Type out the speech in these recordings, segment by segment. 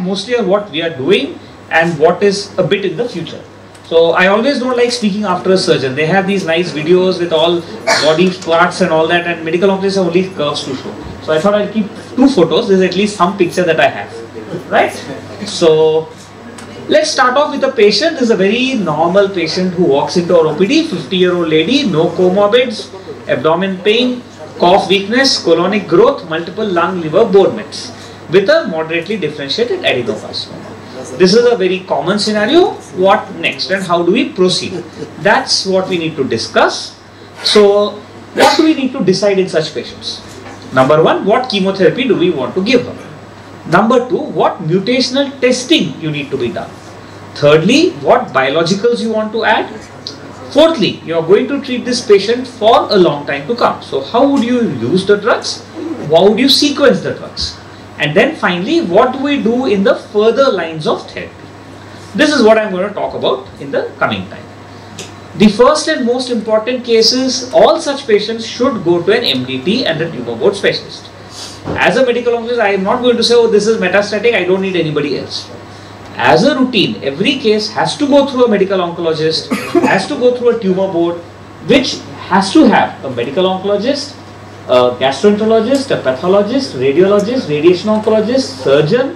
mostly on what we are doing and what is a bit in the future. So I always don't like speaking after a surgeon. They have these nice videos with all body parts and all that, and medical oncologists have only curves to show. So I thought I'll keep 2 photos. There's at least some picture that I have, right? So let's start off with a patient. This is a very normal patient who walks into our OPD, 50-year-old lady, no comorbids, abdomen pain, cough, weakness, colonic growth, multiple lung, liver, bone mets with a moderately differentiated adenocarcinoma. This is a very common scenario. What next and how do we proceed? That's what we need to discuss. So what do we need to decide in such patients? Number 1, what chemotherapy do we want to give her? Number 2, what mutational testing you need to be done? Thirdly, what biologicals you want to add? Fourthly, you are going to treat this patient for a long time to come. So how would you use the drugs? How would you sequence the drugs? And then finally, what do we do in the further lines of therapy? This is what I'm going to talk about in the coming time. The first and most important case is all such patients should go to an MDT and a tumor board specialist. As a medical oncologist, I am not going to say, oh, this is metastatic, I don't need anybody else. As a routine, every case has to go through a medical oncologist, has to go through a tumor board, which has to have a medical oncologist, a gastroenterologist, a pathologist, radiologist, radiation oncologist, surgeon,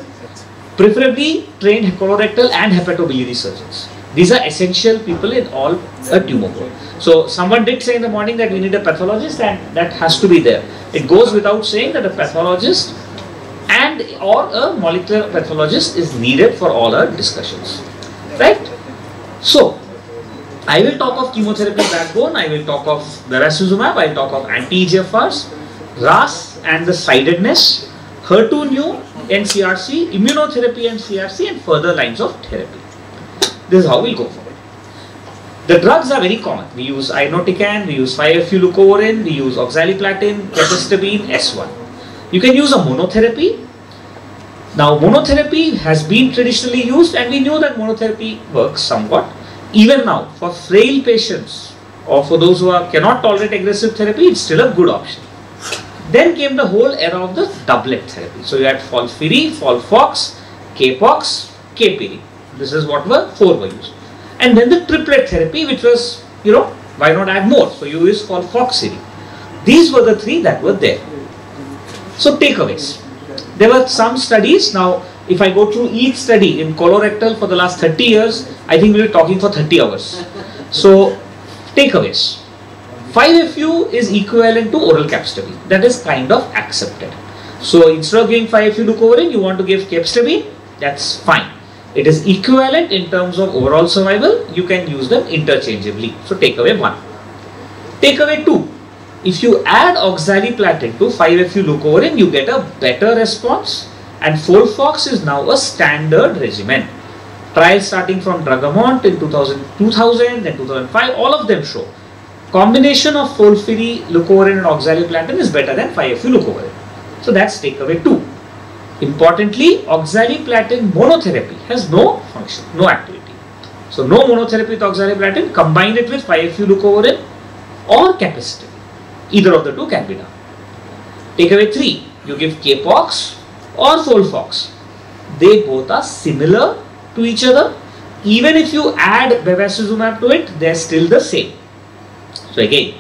preferably trained colorectal and hepatobiliary surgeons. These are essential people in all a tumor board. So someone did say in the morning that we need a pathologist, and that has to be there. It goes without saying that a pathologist and or a molecular pathologist is needed for all our discussions, right? So I will talk of chemotherapy backbone, I will talk of bevacizumab, I will talk of anti-EGFRs, RAS and the sidedness, HER2/neu and CRC, immunotherapy and CRC, and further lines of therapy. This is how we go forward. The drugs are very common. We use irinotecan, we use 5-FU-leucovorin, we use oxaliplatin, capecitabine, S1. You can use a monotherapy. Now monotherapy has been traditionally used, and we know that monotherapy works somewhat. Even now, for frail patients or for those who cannot tolerate aggressive therapy, it's still a good option. Then came the whole era of the doublet therapy. So you had FOLFIRI, FOLFOX, CAPOX, KPIRI. This is what 4 were used. And then the triplet therapy, which was, why not add more? So you use FOLFOXIRI. These were the 3 that were there. So takeaways. There were some studies. Now, if I go through each study in colorectal for the last 30 years, I think we'll be talking for 30 hours. So, takeaways. 5-FU is equivalent to oral capecitabine. That is kind of accepted. So, instead of giving 5-FU-leucovorin, you want to give capecitabine. That's fine. It is equivalent in terms of overall survival. You can use them interchangeably. So, takeaway 1. Takeaway 2. If you add oxaliplatin to 5-FU-leucovorin, you get a better response, and FOLFOX is now a standard regimen. Trials starting from Dragamont in 2000, then 2005, all of them show combination of FOLFIRI, leucovorin and oxaliplatin is better than 5-FU-leucovorin. So that's takeaway 2. Importantly, oxaliplatin monotherapy has no function, no activity. So no monotherapy with oxaliplatin, combine it with 5-FU-leucovorin or capecitabine. Either of the 2 can be done. Takeaway 3, you give CAPOX or FOLFOX. They both are similar to each other. Even if you add bevacizumab to it, they are still the same. So again,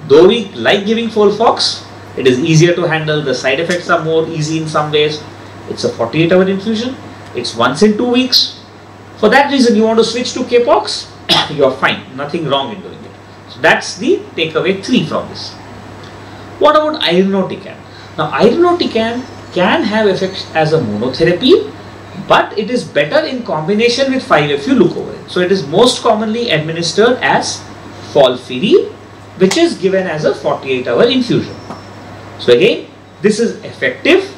though we like giving FOLFOX, it is easier to handle. The side effects are more easy in some ways. It's a 48-hour infusion. It's once in 2 weeks. For that reason, you want to switch to CAPOX, you are fine. Nothing wrong in doing it. So that's the takeaway 3 from this. What about irinotecan? Now, irinotecan can have effects as a monotherapy, but it is better in combination with 5-FU-leucovorin. So it is most commonly administered as FOLFIRI, which is given as a 48-hour infusion. So again, this is effective,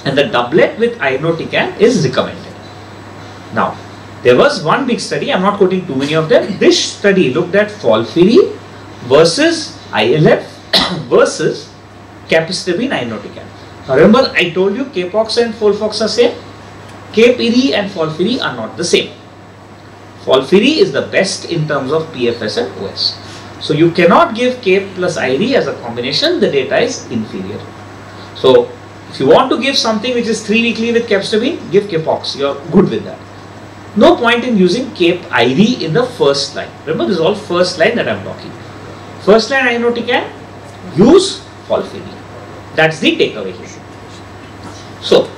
and the doublet with irinotecan is recommended. Now, there was one big study, I am not quoting too many of them. This study looked at FOLFIRI versus ILF versus capecitabine irinotecan. Now remember, I told you CAPOX and FOLFOX are same. CAPIRI and FOLFIRI are not the same. FOLFIRI is the best in terms of PFS and OS. So you cannot give CAP plus IRI as a combination, the data is inferior. So If you want to give something which is 3 weekly with capstabine, give Capox. You are good with that. No point in using Cap IV in the first line. Remember, this is all first line that I am talking. First line inotincan, use Folfiri. That's the takeaway here. So,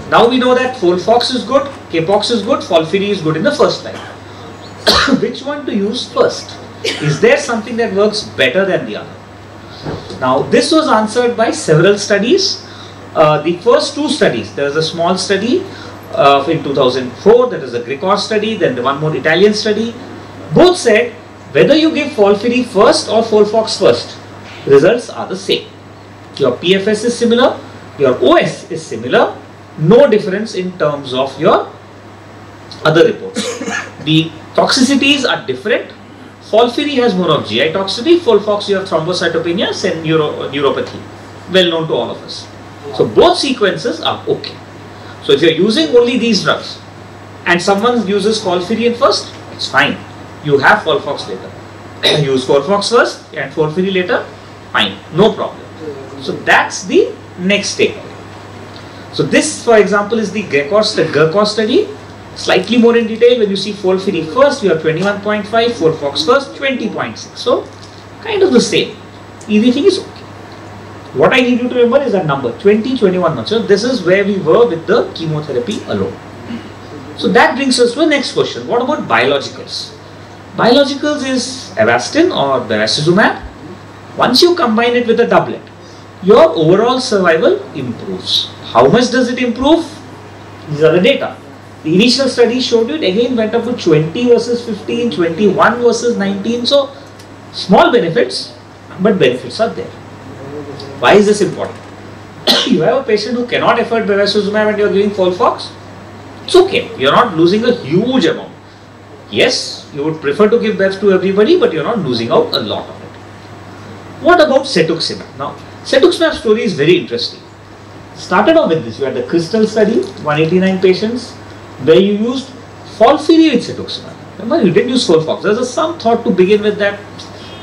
now we know that Folfox is good, Capox is good, Folfiri is good in the first line. Which one to use first? Is there something that works better than the other? Now, this was answered by several studies. The first 2 studies, there was a small study in 2004, that is a Grecor study, then the one more Italian study. Both said whether you give Folfiri first or Folfox first, results are the same. Your PFS is similar, your OS is similar, no difference in terms of your other reports. The toxicities are different. Folfiri has more of GI toxicity, Folfox you have thrombocytopenia and neuropathy, well known to all of us. So both sequences are okay. So if you are using only these drugs and someone uses Folfiri first, it's fine. You have Folfox later. Use Folfox first and Folfiri later, fine, no problem. So that's the next takeaway. So this, for example, is the Grecor study. Slightly more in detail. When you see Folfiri first, you have 21.5, Folfox first, 20.6. So kind of the same. Everything is okay. What I need you to remember is that number 20, 21 months. So this is where we were with the chemotherapy alone. So that brings us to the next question. What about biologicals? Biologicals is Avastin or bevacizumab. Once you combine it with a doublet, your overall survival improves. How much does it improve? These are the data. The initial study showed you it again went up to 20 versus 15, 21 versus 19. So small benefits, but benefits are there. Why is this important? You have a patient who cannot afford bevacizumab and you are giving Folfox. It's okay. You are not losing a huge amount. Yes, you would prefer to give Bev to everybody, but you are not losing out a lot of it. What about cetuximab? Now, cetuximab story is very interesting. Started off with this. You had the Crystal study, 189 patients, where you used Folfiri with cetuximab. Remember, you didn't use Folfox. There was some thought to begin with that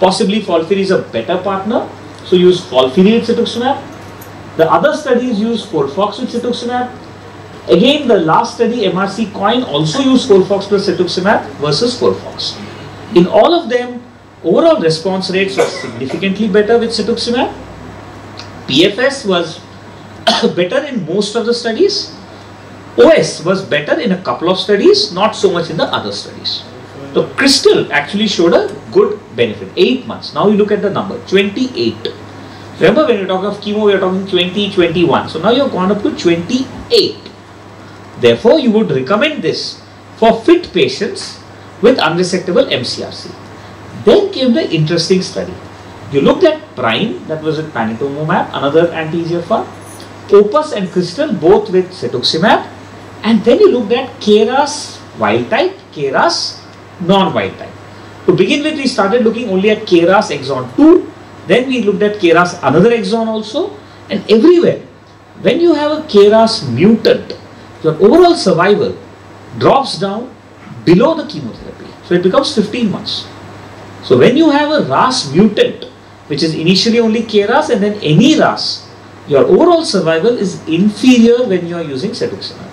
possibly Folfiri is a better partner. So use Folfiri with cetuximab. The other studies use Folfox with cetuximab. Again, the last study, MRC coin, also used Folfox plus cetuximab versus Folfox. In all of them, overall response rates were significantly better with cetuximab. PFS was better in most of the studies. OS was better in a couple of studies, not so much in the other studies. So Crystal actually showed a good benefit, 8 months. Now you look at the number, 28. Remember when you talk of chemo, we are talking 20, 21. So now you have gone up to 28. Therefore, you would recommend this for fit patients with unresectable MCRC. Then came the interesting study. You looked at Prime, that was with panitumumab, another anti-EGFR, Opus and Crystal, both with cetuximab, and then you looked at KRAS wild type, KRAS non-wild type. To begin with, we started looking only at KRAS exon 2, then we looked at KRAS another exon also, and everywhere, when you have a KRAS mutant, your overall survival drops down below the chemotherapy. So it becomes 15 months. So when you have a RAS mutant, which is initially only KRAS and then any RAS, your overall survival is inferior when you are using cetuximab.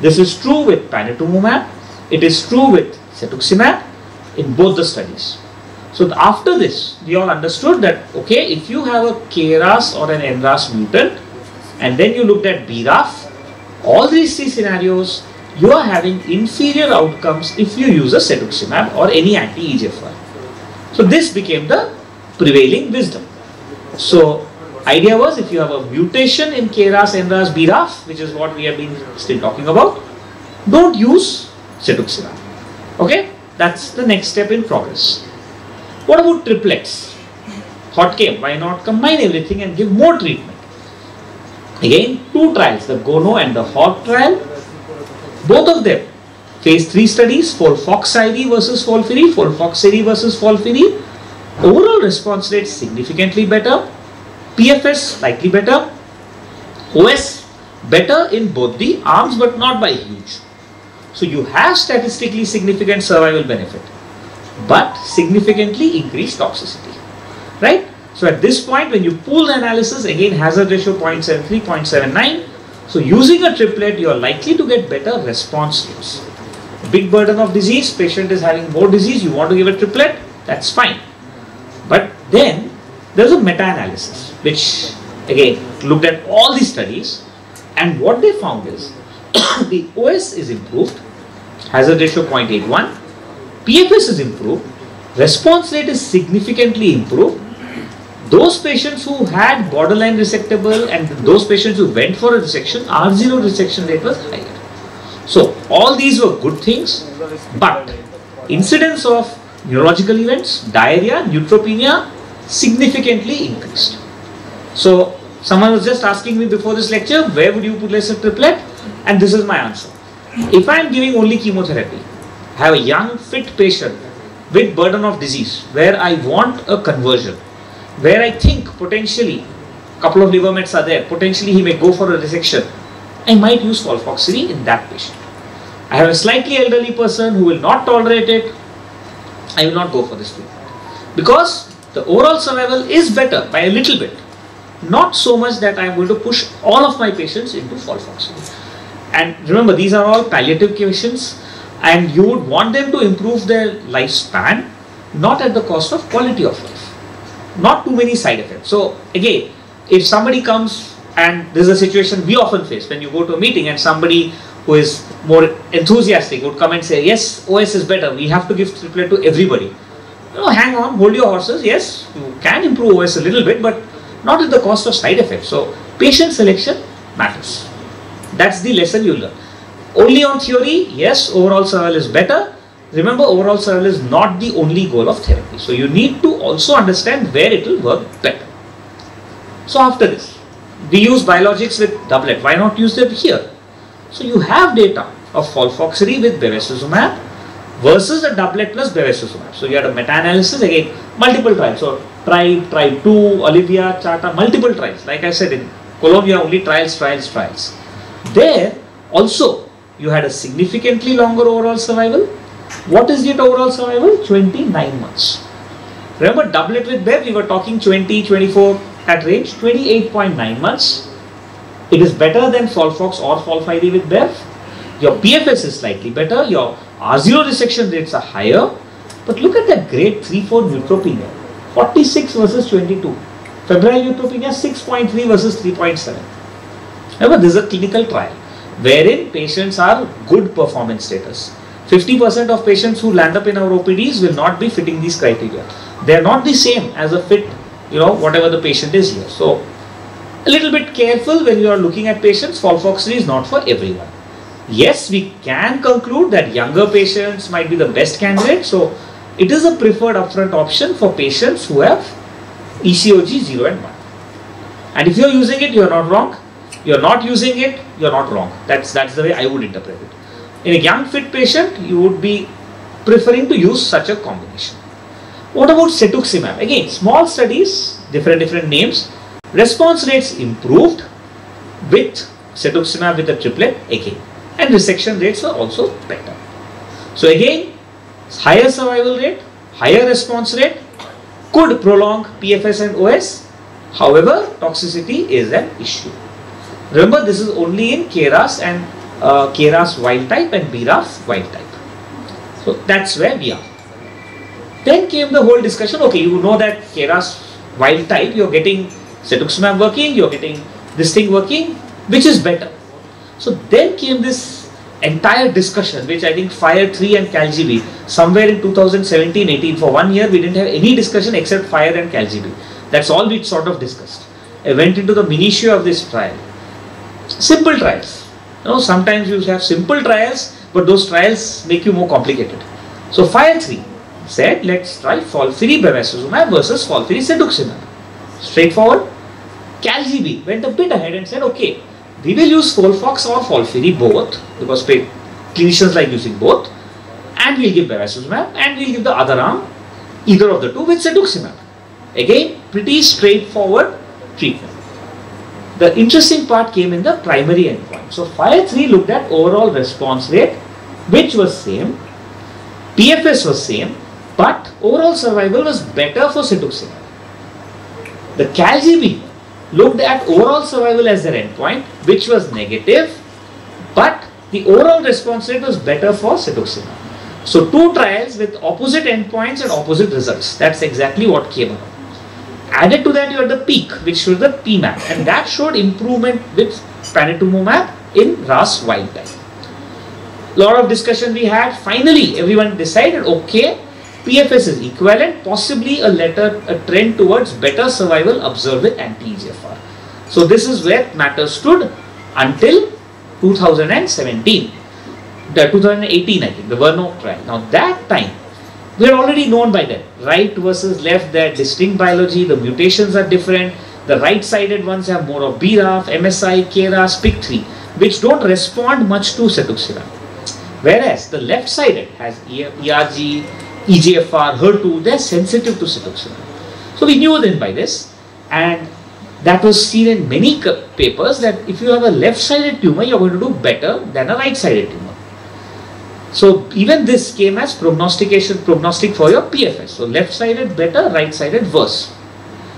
This is true with panitumumab, it is true with cetuximab in both the studies. So after this, we all understood that, okay, if you have a KRAS or an NRAS mutant, and then you looked at BRAF, all these 3 scenarios, you are having inferior outcomes if you use a cetuximab or any anti-EGFR. So this became the prevailing wisdom. So idea was, if you have a mutation in KRAS, NRAS, BRAF, which is what we have been still talking about, don't use cetuximab. Okay, that's the next step in progress. What about triplets? Thought came, why not combine everything and give more treatment? Again, 2 trials, the GONO and the HOG trial. Both of them, phase 3 studies, Folfox IV versus Folfiri, Folfox IV versus Folfiri. Overall response rate significantly better. PFS slightly better. OS better in both the arms, but not by huge. So you have statistically significant survival benefit, but significantly increased toxicity, right? So at this point, when you pool the analysis, again hazard ratio 0.73, 0.79. So using a triplet, you are likely to get better response rates. Big burden of disease, patient is having more disease, you want to give a triplet, that's fine. But then there's a meta-analysis which again looked at all these studies, and what they found is the OS is improved, hazard ratio 0.81, PFS is improved, response rate is significantly improved. Those patients who had borderline resectable and those patients who went for a resection, R0 resection rate was higher. So all these were good things, but incidence of neurological events, diarrhea, neutropenia significantly increased. So someone was just asking me before this lecture, where would you place a triplet? And this is my answer. If I am giving only chemotherapy, I have a young fit patient with burden of disease where I want a conversion, where I think potentially a couple of liver mets are there, potentially he may go for a resection, I might use folfoxirine in that patient. I have a slightly elderly person who will not tolerate it, I will not go for this treatment. Because the overall survival is better by a little bit. Not so much that I am going to push all of my patients into folfoxirine. And remember, these are all palliative patients, and you would want them to improve their lifespan, not at the cost of quality of life. Not too many side effects. So again, if somebody comes, and this is a situation we often face when you go to a meeting and somebody who is more enthusiastic would come and say, yes, OS is better, we have to give triplet to everybody. Hang on, hold your horses. Yes, you can improve OS a little bit, but not at the cost of side effects. So patient selection matters. That's the lesson you learn. Only on theory, yes, overall survival is better. Remember, overall survival is not the only goal of therapy. So you need to also understand where it will work better. So after this, we use biologics with doublet. Why not use them here? So you have data of folfoxirine with bevacizumab versus a doublet plus bevacizumab. So you had a meta-analysis, again, multiple trials. So Tribe 2, Olivia, Charta, multiple trials. Like I said, in Colombia, only trials. There also, you had a significantly longer overall survival. What is the overall survival? 29 months. Remember, doublet with Bev, we were talking 20, 24 at range, 28.9 months. It is better than Folfox or Folfiri with Bev. Your PFS is slightly better. Your R0 resection rates are higher. But look at that grade 3-4 neutropenia. 46 versus 22. Febrile neutropenia 6.3 versus 3.7. Remember, this is a clinical trial wherein patients are good performance status. 50% of patients who land up in our OPDs will not be fitting these criteria. They are not the same as a fit, whatever the patient is here. So, a little bit careful when you are looking at patients. Folfoxirine is not for everyone. Yes, we can conclude that younger patients might be the best candidate. So, it is a preferred upfront option for patients who have ECOG 0 and 1. And if you are using it, you are not wrong. You are not using it, you are not wrong. That's the way I would interpret it. In a young fit patient, you would be preferring to use such a combination. What about cetuximab? Again, small studies, different names. Response rates improved with cetuximab with a triplet again. And resection rates were also better. So again, higher survival rate, higher response rate could prolong PFS and OS. However, toxicity is an issue. Remember, this is only in KRAS and KRAS wild type and BRAF wild type. So that's where we are. Then came the whole discussion. Okay, you know that KRAS wild type, you're getting cetuximab working, you're getting this thing working, which is better. So then came this entire discussion, which I think FIRE 3 and CalGB, somewhere in 2017-18, for 1 year we didn't have any discussion except FIRE and CalGB. That's all we sort of discussed. I went into the minutiae of this trial. Simple trials. Sometimes you have simple trials, but those trials make you more complicated. So FIRE 3 said, let's try Folfiri bevacizumab versus Folfiri cetuximab. Straightforward. CalGB went a bit ahead and said, okay, we will use Folfox or Folfiri both, because clinicians like using both, and we'll give bevacizumab, and we'll give the other arm, either of the two, with cetuximab. Again, pretty straightforward treatment. The interesting part came in the primary endpoint. So FIRE 3 looked at overall response rate, which was same, PFS was same, but overall survival was better for cetuximab. The CALGB looked at overall survival as their endpoint, which was negative, but the overall response rate was better for cetuximab. So two trials with opposite endpoints and opposite results. That's exactly what came out. Added to that, you had the peak, which showed the PMAP, and that showed improvement with panitumumab in RAS wild type. Lot of discussion we had. Finally, everyone decided, okay, PFS is equivalent, possibly a trend towards better survival observed with anti-EGFR. So this is where matters stood until 2017, 2018 I think, the Verno trial. Now that time, we are already known by that, right versus left, their distinct biology, the mutations are different, the right-sided ones have more of BRAF, MSI, KRAS, PIK3, which don't respond much to cetuximab. Whereas the left-sided has ERG, EGFR, HER2, they're sensitive to cetuximab. So we knew then by this, and that was seen in many papers that if you have a left-sided tumor, you're going to do better than a right-sided tumor. So even this came as prognostic for your PFS. So left-sided better, right-sided worse.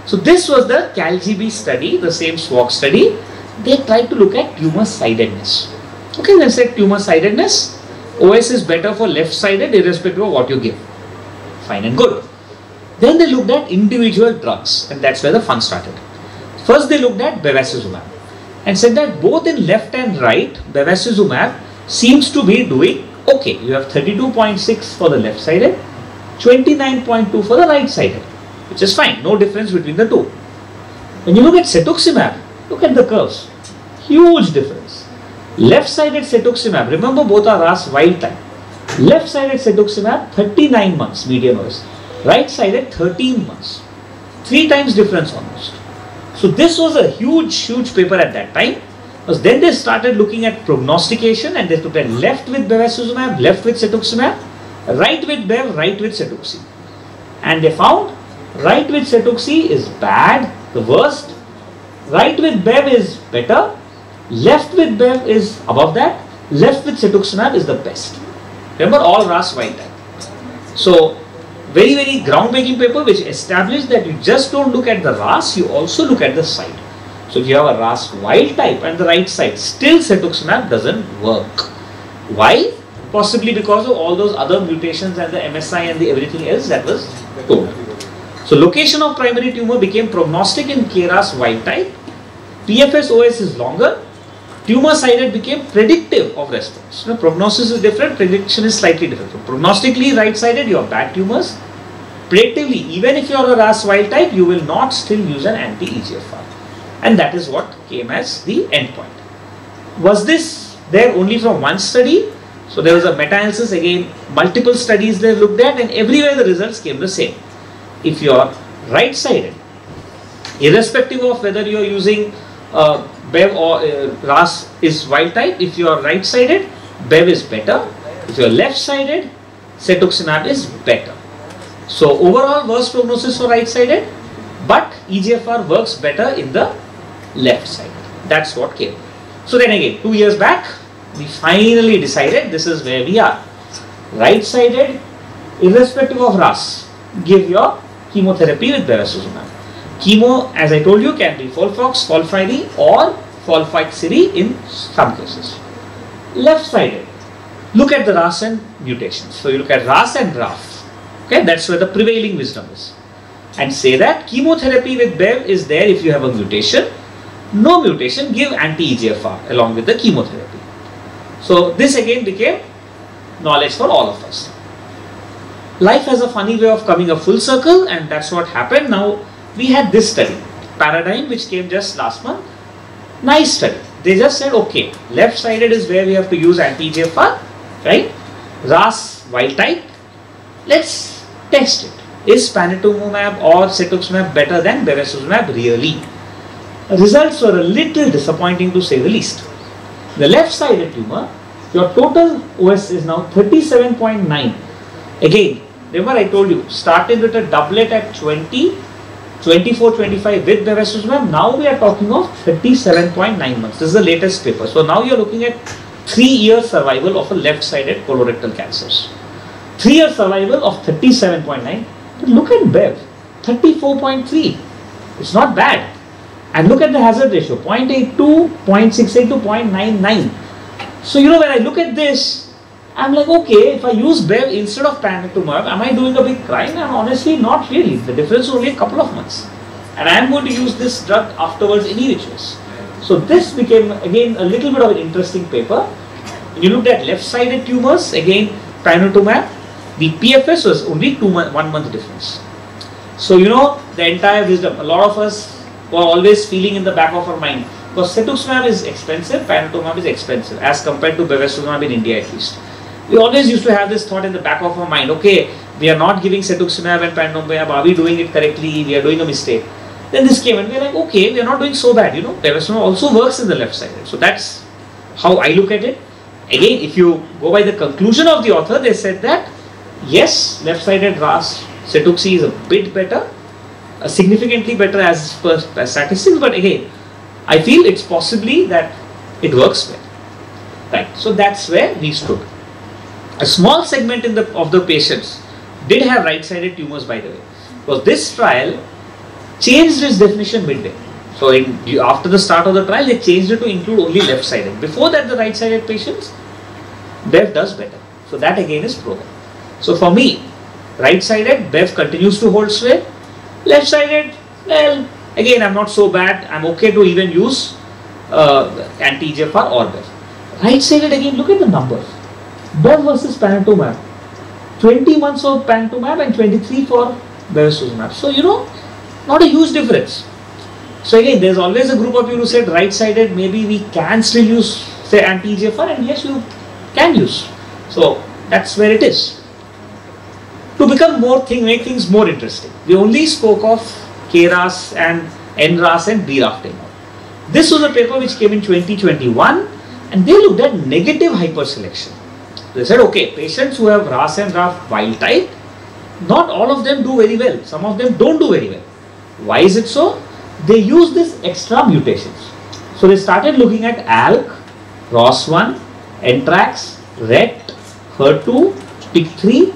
So this was the CALGB study, the same SWOG study. They tried to look at tumor sidedness. Okay, they said tumor sidedness, OS is better for left-sided irrespective of what you give. Fine and good. Then they looked at individual drugs, and that's where the fun started. First they looked at bevacizumab and said that both in left and right, bevacizumab seems to be doing okay. You have 32.6 for the left-sided, 29.2 for the right-sided, which is fine, no difference between the two. When you look at cetuximab, look at the curves, huge difference. Left-sided cetuximab, remember both are RAS wild type. Left-sided cetuximab, 39 months median OS. Right-sided, 13 months. 3 times difference almost. So this was a huge paper at that time. Because then they started looking at prognostication and they looked at left with bevacizumab, left with cetuximab, right with bev, right with cetuxi. And they found right with cetuxi is bad, the worst. Right with bev is better. Left with bev is above that. Left with cetuximab is the best. Remember, all RAS wild type. So very groundbreaking paper which established that you just don't look at the RAS, you also look at the side. So if you have a RAS wild type and the right side, still cetuximab doesn't work. Why? Possibly because of all those other mutations and the MSI and the everything else that was told. So location of primary tumor became prognostic in KRAS wild type. PFS OS is longer. Tumor sided became predictive of response. You know, prognosis is different, prediction is slightly different. So prognostically right sided, you have bad tumors. Predictively, even if you are a RAS wild type, you will not still use an anti-EGFR. And that is what came as the endpoint. Was this there only from one study? So there was a meta-analysis, again multiple studies they looked at, and everywhere the results came the same. If you are right-sided, irrespective of whether you are using BEV or RAS is wild type, if you are right-sided, BEV is better. If you are left-sided, cetuximab is better. So overall worse prognosis for right-sided, but EGFR works better in the left side. That's what came. So then again, 2 years back, we finally decided this is where we are. Right-sided, irrespective of RAS, give your chemotherapy with bevacizumab. Chemo, as I told you, can be FOLFOX, FOLFIRI or FOLFIRI in some cases. Left-sided, look at the RAS and mutations. So you look at RAS and RAF. Okay, that's where the prevailing wisdom is. And say that chemotherapy with BEV is there if you have a mutation. No mutation, give anti-EGFR along with the chemotherapy. So this again became knowledge for all of us. Life has a funny way of coming a full circle, and that's what happened. Now we had this study, Paradigm, which came just last month. Nice study. They just said, okay, left-sided is where we have to use anti-EGFR, right? RAS wild type. Let's test it. Is panitumumab or cetuximab better than bevacizumab really? Results were a little disappointing to say the least. The left-sided tumor, your total OS is now 37.9. Again, remember I told you, started with a doublet at 20, 24, 25 with bevacizumab. Now we are talking of 37.9 months. This is the latest paper. So now you are looking at 3-year survival of a left-sided colorectal cancers. 3-year survival of 37.9. But look at BEV, 34.3. It's not bad. And look at the hazard ratio, 0.82, 0.68 to 0.99. So, when I look at this, I'm like, okay, if I use Bev instead of panitumumab, am I doing a big crime? And honestly, not really. The difference is only a couple of months. And I am going to use this drug afterwards any which ways. So this became, again, a little bit of an interesting paper. When you looked at left-sided tumors, again, panitumumab, the PFS was only 1 month difference. So, the entire wisdom, a lot of us were always feeling in the back of our mind, because cetuximab is expensive, panitumumab is expensive, as compared to bevacizumab in India at least. We always used to have this thought in the back of our mind, okay, we are not giving cetuximab and panitumumab, are we doing it correctly, we are doing a mistake. Then this came and we are like, okay, we are not doing so bad, bevacizumab also works in the left side. So that's how I look at it. Again, if you go by the conclusion of the author, they said that, yes, left-sided RAS cetuxi is a bit better, significantly better as per statistics, but again, I feel it's possibly that it works well. Right, so that's where we stood. A small segment of the patients did have right-sided tumors, by the way, because this trial changed its definition midway. So after the start of the trial, they changed it to include only left-sided. Before that, the right-sided patients, Bev does better. So that again is proven. So for me, right-sided, Bev continues to hold sway. Left-sided, well, again, I'm not so bad. I'm okay to even use anti-EGFR or Bev. Right-sided, again, look at the numbers. Bev versus panitumumab. 20 months for panitumumab and 23 for bevacizumab. So, not a huge difference. So again, there's always a group of you who said right-sided, maybe we can still use, say, anti-EGFR, and yes, you can use. So that's where it is. To become make things more interesting, we only spoke of KRAS and NRAS and BRAF. This was a paper which came in 2021, and they looked at negative hyperselection. They said, okay, patients who have RAS and RAF wild type, not all of them do very well. Some of them don't do very well. Why is it so? They use these extra mutations. So they started looking at ALK, ROS1, NTRAX, RET, HER2, PIK3,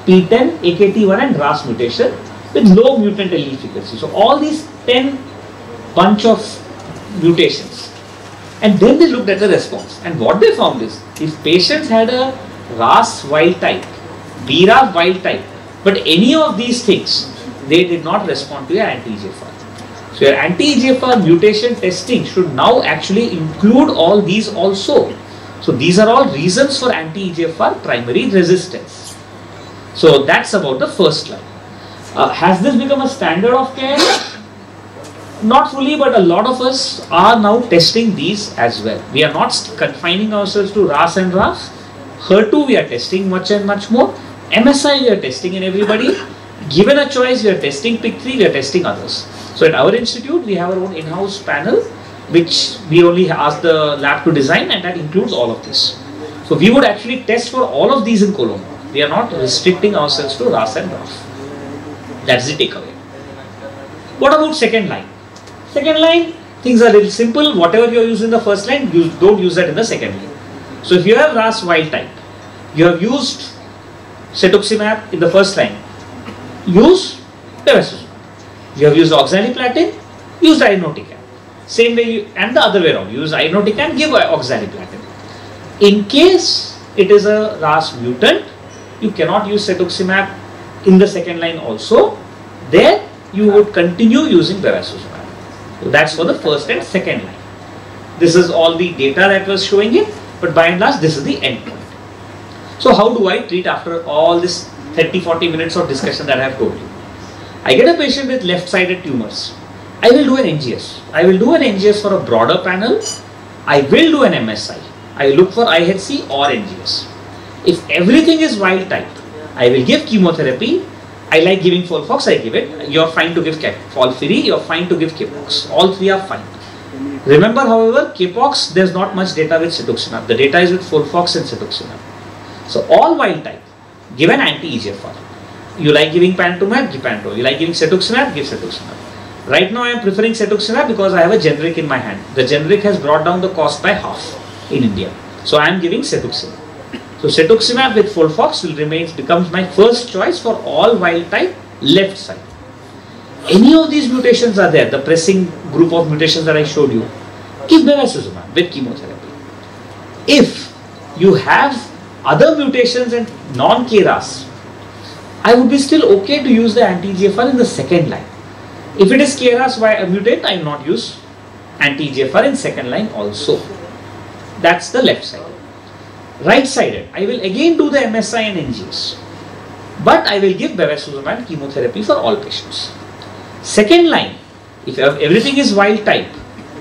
P10, AKT1 and RAS mutation with low mutant allele frequency. So all these 10 bunch of mutations. And then they looked at the response. And what they found is, if patients had a RAS wild type, BRAF wild type, but any of these things, they did not respond to your anti-EGFR. So your anti-EGFR mutation testing should now actually include all these also. So these are all reasons for anti-EGFR primary resistance. So that's about the first line. Has this become a standard of care? Not fully, but a lot of us are now testing these as well. We are not confining ourselves to RAS and RAF. HER2 we are testing much and much more. MSI we are testing in everybody. Given a choice, we are testing PIK3, we are testing others. So at our institute, we have our own in-house panel, which we only ask the lab to design, and that includes all of this. So we would actually test for all of these in colon. We are not restricting ourselves to RAS and RAF. That's the takeaway. What about second line? Second line, things are really simple. Whatever you are using in the first line, you don't use that in the second line. So if you have RAS wild type, you have used cetuximab in the first line, use bevacizumab. You have used oxaliplatin, use irinotecan. Same way, and the other way around, use irinotecan, give oxaliplatin. In case it is a RAS mutant, you cannot use cetuximab in the second line also. There you would continue using bevacizumab. So that's for the first and second line. This is all the data that was showing it, but by and large this is the endpoint. So how do I treat after all this 30-40 minutes of discussion that I have told you? I get a patient with left-sided tumors. I will do an NGS. I will do an NGS for a broader panel. I will do an MSI. I look for IHC or NGS. If everything is wild type, I will give chemotherapy. I like giving FOLFOX, I give it. You're fine to give FOLFIRI, you're fine to give CAPOX. All three are fine. Remember, however, CAPOX, there's not much data with cetuximab. The data is with FOLFOX and cetuximab. So all wild type, give an anti-EGFR. You like giving panitumumab, give panitumumab. You like giving cetuximab, give cetuximab. Right now I am preferring cetuximab because I have a generic in my hand. The generic has brought down the cost by half in India. So I am giving cetuximab. So cetuximab with FOLFOX becomes my first choice for all wild type left side. any of these mutations are there, the pressing group of mutations that I showed you, give bevacizumab with chemotherapy. If you have other mutations and non-KRAS, I would be still okay to use the anti-EGFR in the second line. If it is KRAS mutant, I will not use anti-EGFR in second line also. That's the left side. Right sided, I will again do the MSI and NGS, but I will give bevacizumab chemotherapy for all patients. Second line, if everything is wild type,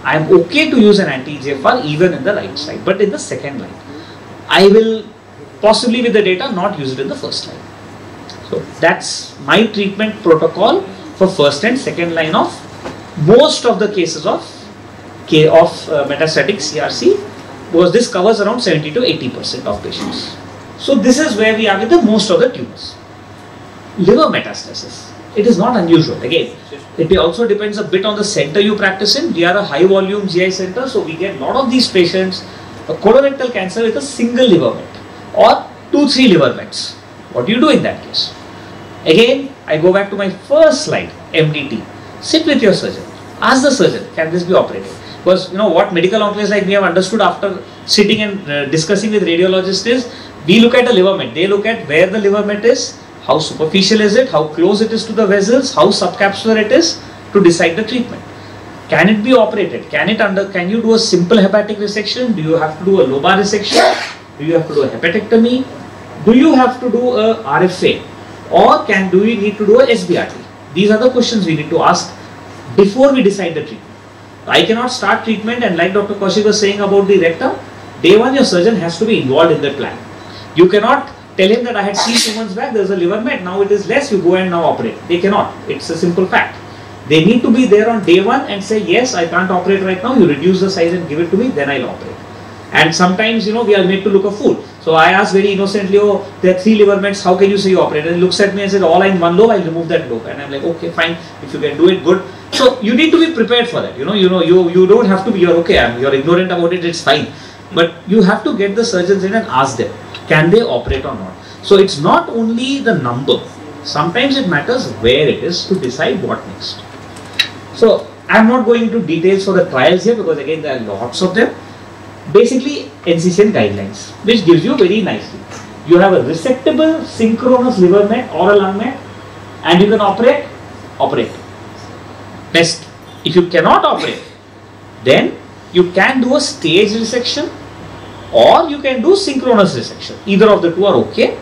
I am okay to use an anti-EGFR even in the right side, but in the second line, I will possibly with the data not use it in the first line. So that's my treatment protocol for first and second line of most of the cases of metastatic CRC, because this covers around 70 to 80% of patients. So this is where we are with the most of the tumors. Liver metastasis, it is not unusual. Again, it also depends a bit on the center you practice in. We are a high volume GI center, so we get a lot of these patients, a colorectal cancer with a single liver met or 2-3 liver mets. What do you do in that case? Again, I go back to my first slide, MDT. Sit with your surgeon. Ask the surgeon, can this be operated? Because you know what medical oncologists like we have understood after sitting and discussing with radiologists is, we look at a liver met. They look at where the liver met is, how superficial is it, how close it is to the vessels, how subcapsular it is, to decide the treatment. Can it be operated? Can you do a simple hepatic resection? Do you have to do a lobar resection? Do you have to do a hepatectomy? Do you have to do a RFA? Or do we need to do a SBRT? These are the questions we need to ask before we decide the treatment. I cannot start treatment, and like Dr. Kaushik was saying about the rectum, day one your surgeon has to be involved in the plan. You cannot tell him that I had seen 2 months back, there is a liver met, now it is less, you go and now operate. They cannot. It's a simple fact. They need to be there on day one and say, yes, I can't operate right now, you reduce the size and give it to me, then I'll operate. And sometimes, you know, we are made to look a fool. So I asked very innocently, oh, there are 3 liver mets, how can you say you operate? And he looks at me and said, all in one lobe, I'll remove that lobe. And I'm like, okay, fine, if you can do it, good. So you need to be prepared for that. You don't have to be, you're okay, you're ignorant about it, it's fine. But you have to get the surgeons in and ask them, can they operate or not? So it's not only the number, sometimes it matters where it is to decide what next. So I'm not going into details for the trials here, because again there are lots of them. Basically NCCN guidelines, which gives you very nicely. You have a resectable synchronous liver met or a lung met, and you can operate. Best. If you cannot operate, then you can do a stage resection or you can do synchronous resection. Either of the two are okay.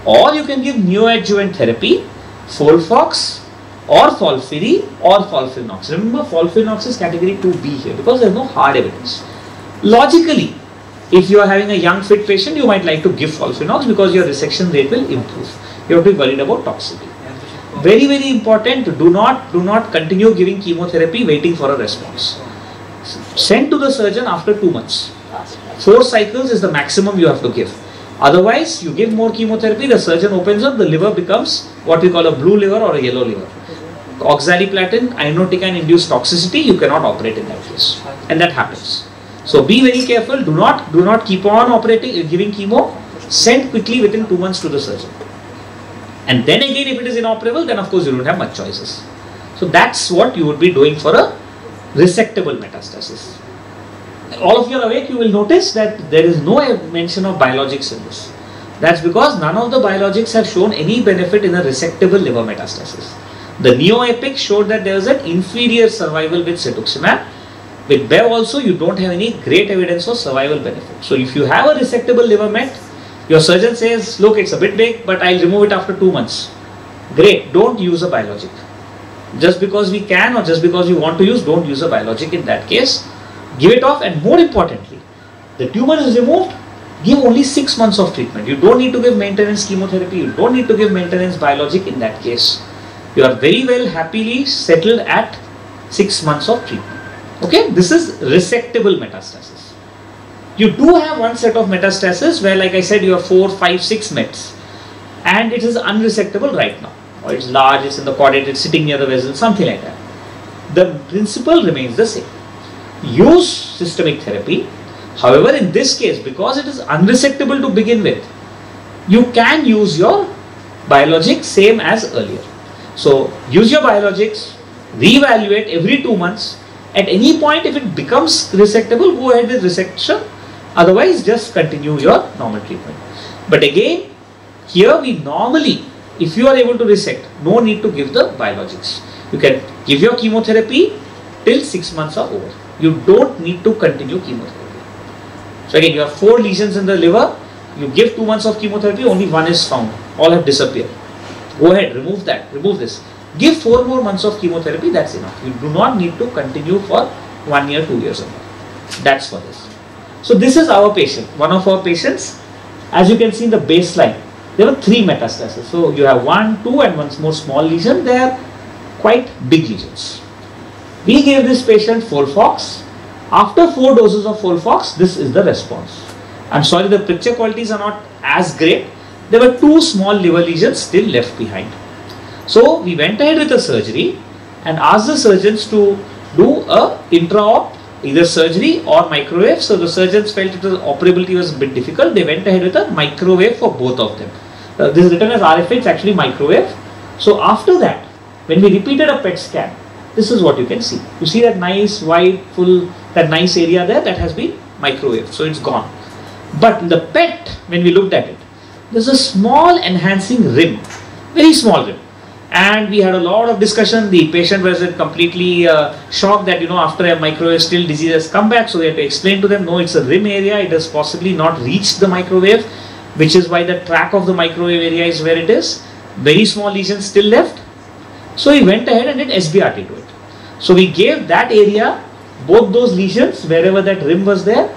Or you can give neoadjuvant therapy, Folfox or Folfiri or Folfirinox. Remember, Folfirinox is category 2B here because there is no hard evidence. Logically, if you are having a young fit patient, you might like to give Folfirinox because your resection rate will improve. You have to be worried about toxicity. Very, very important, do not continue giving chemotherapy waiting for a response. Send to the surgeon after 2 months. 4 cycles is the maximum you have to give. Otherwise, you give more chemotherapy, the surgeon opens up, the liver becomes what we call a blue liver or a yellow liver. Oxaliplatin, irinotecan induced toxicity, you cannot operate in that case. And that happens. So be very careful, do not keep on operating, giving chemo, send quickly within 2 months to the surgeon. And then again, if it is inoperable, then of course you don't have much choices. So that's what you would be doing for a resectable metastasis. All of you are awake, you will notice that there is no mention of biologics in this. That's because none of the biologics have shown any benefit in a resectable liver metastasis. The NeoEpic showed that there is an inferior survival with cetuximab. With Bev also, you don't have any great evidence of survival benefit. So if you have a resectable liver met, your surgeon says, look, it's a bit big, but I'll remove it after 2 months. Great, don't use a biologic. Just because we can or just because you want to use, don't use a biologic in that case. Give it off, and more importantly, the tumor is removed, give only 6 months of treatment. You don't need to give maintenance chemotherapy, you don't need to give maintenance biologic in that case. You are very well happily settled at 6 months of treatment. Okay, this is resectable metastasis. You do have one set of metastasis where, like I said, you have 4, 5, 6 mets and it is unresectable right now. Or it's large, it's in the caudate, it's sitting near the vessel, something like that. The principle remains the same. Use systemic therapy. However, in this case, because it is unresectable to begin with, you can use your biologic same as earlier. So use your biologics, reevaluate every 2 months. At any point, if it becomes resectable, go ahead with resection. Otherwise, just continue your normal treatment. But again, here we normally, if you are able to resect, no need to give the biologics. You can give your chemotherapy till 6 months are over. You don't need to continue chemotherapy. So again, you have 4 lesions in the liver. You give 2 months of chemotherapy, only 1 is found. All have disappeared. Go ahead, remove that, remove this. Give 4 more months of chemotherapy, that's enough. You do not need to continue for 1 year, 2 years or more. That's for this. So this is our patient, one of our patients. As you can see in the baseline, there were 3 metastases. So you have 1, 2 and 1 more small lesion. They are quite big lesions. We gave this patient Folfox. After 4 doses of Folfox, this is the response. I'm sorry, the picture qualities are not as great. There were 2 small liver lesions still left behind. So we went ahead with the surgery and asked the surgeons to do a intra-op, either surgery or microwave. So the surgeons felt the operability was a bit difficult. They went ahead with a microwave for both of them. This is written as RFA, it's actually microwave. So after that, when we repeated a PET scan, this is what you can see. You see that nice wide full, that nice area there, that has been microwave. So it's gone. But in the PET, when we looked at it, there's a small enhancing rim, very small rim. And we had a lot of discussion. The patient was completely shocked that, after a microwave still disease has come back. So we had to explain to them, no, it's a rim area. It has possibly not reached the microwave, which is why the track of the microwave area is where it is. Very small lesions still left. So we went ahead and did SBRT to it. So we gave that area, both those lesions, wherever that rim was there.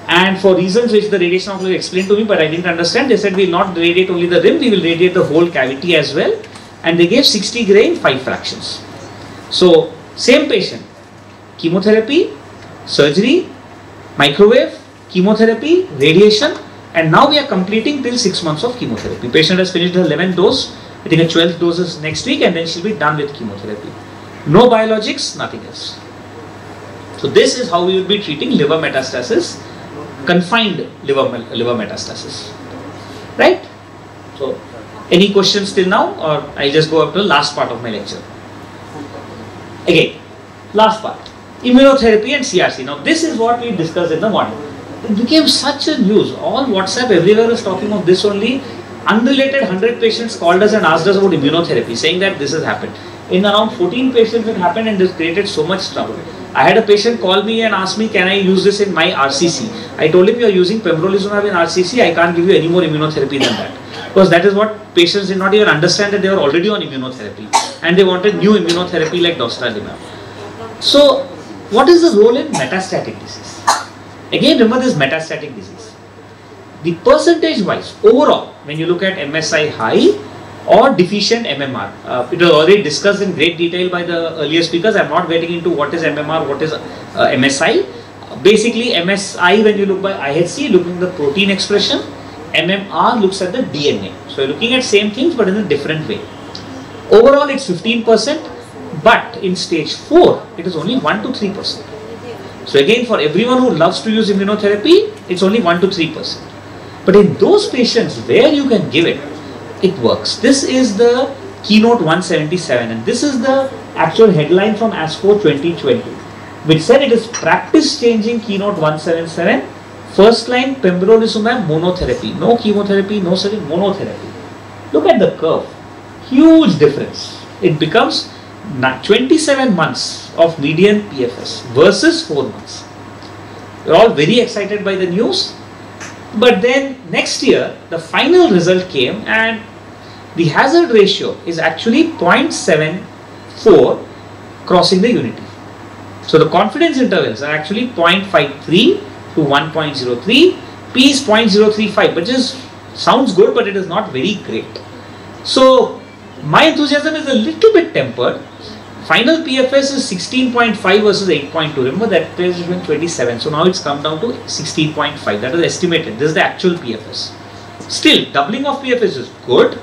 And for reasons which the radiation oncologist explained to me, but I didn't understand, they said we will not radiate only the rim, we will radiate the whole cavity as well. And they gave 60 gray in 5 fractions. So same patient, chemotherapy, surgery, microwave, chemotherapy, radiation, and now we are completing till 6 months of chemotherapy. Patient has finished her 11th dose, I think a 12th dose is next week, and then she'll be done with chemotherapy. No biologics, nothing else. So this is how we will be treating liver metastasis, confined liver metastasis, right? So any questions till now, or I'll just go up to the last part of my lecture. Again, last part, immunotherapy and CRC. Now this is what we discussed in the morning. It became such a news. All WhatsApp everywhere is talking of this only. Unrelated 100 patients called us and asked us about immunotherapy, saying that this has happened. In around 14 patients it happened, and this created so much trouble. I had a patient call me and ask me, can I use this in my RCC? I told him, you are using pembrolizumab in RCC, I can't give you any more immunotherapy than that. Because that is what patients did not even understand, that they were already on immunotherapy. And they wanted new immunotherapy like dostarlimab. So, what is the role in metastatic disease? Again, remember this metastatic disease. The percentage wise, overall, when you look at MSI high or deficient MMR, it was already discussed in great detail by the earlier speakers. I am not getting into what is MMR, what is MSI. Basically, MSI, when you look by IHC, looking at the protein expression, MMR looks at the DNA. So, you're looking at same things but in a different way. Overall, it's 15%, but in stage 4, it is only 1 to 3%. So, again, for everyone who loves to use immunotherapy, it's only 1 to 3%. But in those patients where you can give it, it works. This is the keynote 177, and this is the actual headline from ASCO 2020, which said it is practice changing keynote 177. First line pembrolizumab monotherapy, no chemotherapy, no surgery, monotherapy. Look at the curve, huge difference. It becomes 27 months of median PFS versus 4 months. We're all very excited by the news, but then next year the final result came and the hazard ratio is actually 0.74 crossing the unity. So the confidence intervals are actually 0.53 to 1.03, P is 0.035, which is sounds good, but it is not very great. So my enthusiasm is a little bit tempered. Final PFS is 16.5 versus 8.2. Remember that phase is 27. So now it's come down to 16.5. That is estimated. This is the actual PFS. Still, doubling of PFS is good.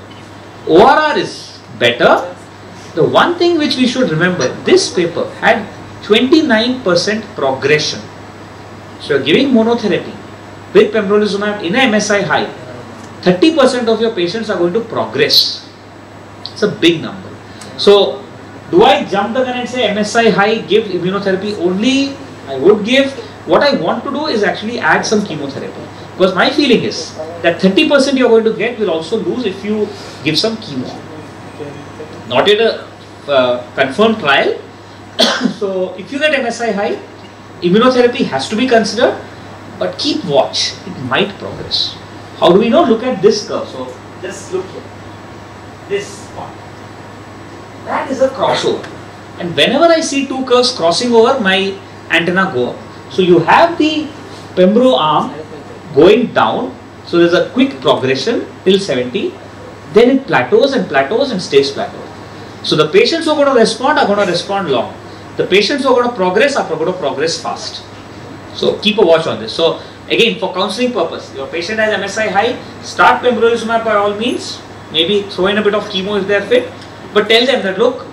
ORR is better. The one thing which we should remember, this paper had 29% progression. So you're giving monotherapy with pembrolizumab in a MSI high, 30% of your patients are going to progress. It's a big number. So, do I jump the gun and say MSI high, give immunotherapy only? I would give. What I want to do is actually add some chemotherapy. Because my feeling is that 30% you are going to get will also lose if you give some chemo. Not yet a confirmed trial. So, if you get MSI high, immunotherapy has to be considered, but keep watch. It might progress. How do we know? Look at this curve. So, just look here. This one. That is a crossover. And whenever I see two curves crossing over, my antenna go up. So you have the pembro arm going down. So there's a quick progression till 70. Then it plateaus and plateaus and stays plateaued. So the patients who are going to respond are going to respond long. The patients who are going to progress are going to progress fast. So keep a watch on this. So again, for counseling purpose, your patient has MSI high, start pembrolizumab by all means. Maybe throw in a bit of chemo if they are fit. But tell them that look,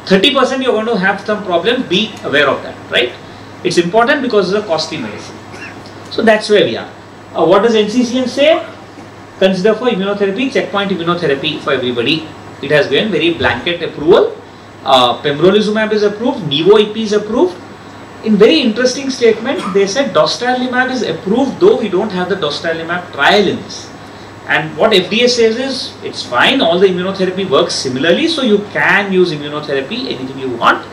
30% you're going to have some problem, be aware of that, right? It's important because it's a costly medicine. So that's where we are. What does NCCN say? Consider for immunotherapy, checkpoint immunotherapy for everybody. It has given very blanket approval. Pembrolizumab is approved, Nivo-IP is approved. In very interesting statement, they said dostarlimab is approved, though we don't have the dostarlimab trial in this. And what FDA says is, it's fine, all the immunotherapy works similarly, so you can use immunotherapy, anything you want.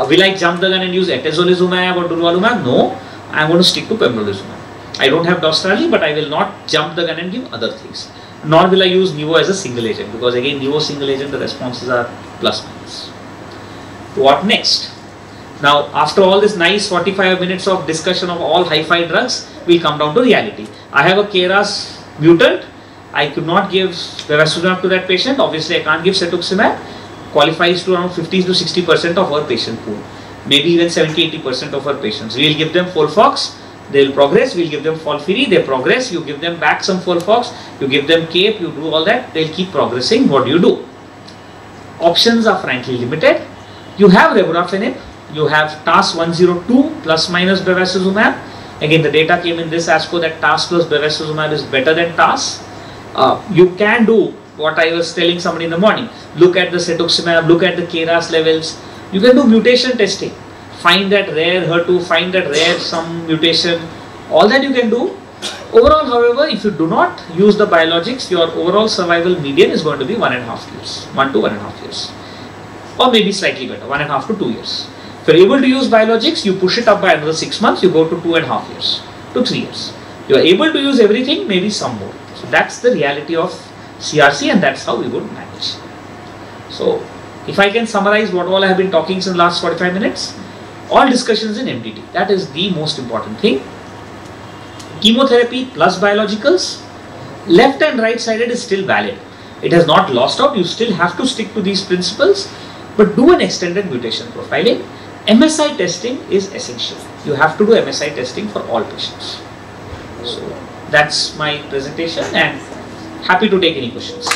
Will I jump the gun and use atezolizumab or durvalumab? No, I'm going to stick to pembrolizumab. I don't have dostarli, but I will not jump the gun and give other things. Nor will I use Nivo as a single agent, because again, Nivo single agent, the responses are plus minus. What next? Now, after all this nice 45 minutes of discussion of all hi-fi drugs, we'll come down to reality. I have a KRAS mutant. I could not give bevacizumab to that patient. Obviously, I can't give cetuximab. Qualifies to around 50 to 60% of our patient pool. Maybe even 70-80% of our patients. We will give them Folfox. They will progress. We will give them Folfiri. They progress. You give them back some Folfox. You give them CAPE. You do all that. They will keep progressing. What do you do? Options are frankly limited. You have Regorafenib. You have TAS 102 plus minus bevacizumab. Again, the data came in this ASCO that TAS plus bevacizumab is better than TAS. You can do what I was telling somebody in the morning. Look at the cetuximab, look at the KRAS levels. You can do mutation testing. Find that rare HER2, find that rare some mutation. All that you can do. Overall, however, if you do not use the biologics, your overall survival median is going to be 1.5 years. 1 to 1.5 years. Or maybe slightly better, 1.5 to 2 years. If you are able to use biologics, you push it up by another 6 months, you go to 2.5 years to 3 years. You are able to use everything, maybe some more. So that's the reality of CRC, and that's how we would manage. So if I can summarize what all I have been talking since the last 45 minutes, all discussions in MDT. That is the most important thing. Chemotherapy plus biologicals, left and right sided is still valid. It has not lost out. You still have to stick to these principles, but do an extended mutation profiling. MSI testing is essential. You have to do MSI testing for all patients. So that's my presentation, and happy to take any questions.